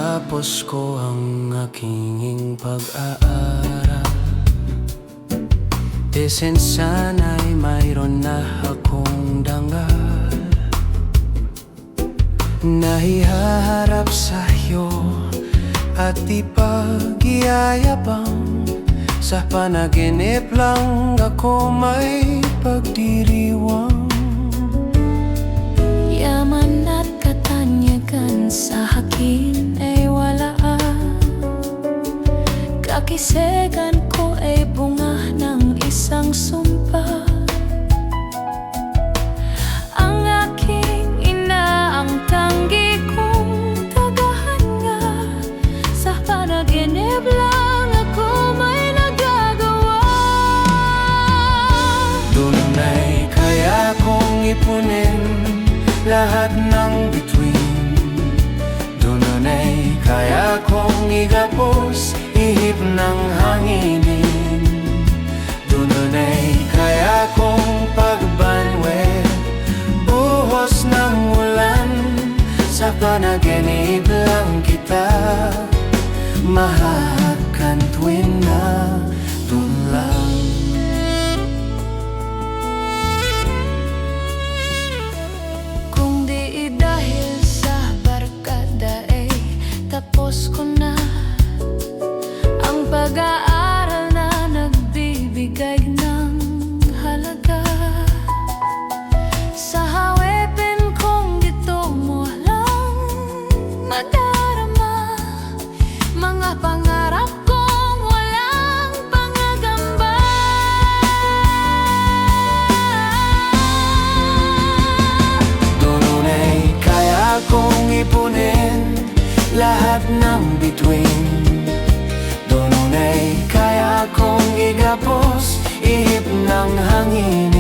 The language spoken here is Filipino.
Matapos ko ang aking pag-aaral, sana'y mayroon na akong dangal nahiharap sa'yo at ipag-iyayabang. Sa panaginip lang ako may pagdiriwang. Yaman at katanyagan sa akin ay wala. Kakisigan ko ay bunga ng isang sumpa. Ang aking ina ang tanggi kong tagahanga. Sa panaginip lang ako may nagagawa. Dunay kaya kong ipunin lahat ng bituin. Dunay kaya kong igapos ihip ng hanginin. Dunay kaya kong pagbanwe buhos ng ulan. Sa panaginip lang kita mahahakan tuwing na dunlang. Kung di dahil sa barkada ay tapos ko na ang pag-aaral na nagbibigay ng halaga. Sa hawipin kong gito mo lang madarama mga pangarap kong walang pangagamba. Dunay kaya kong ipunin lahat ng bituin. Dunay kaya kong igapos ihip ng hangin.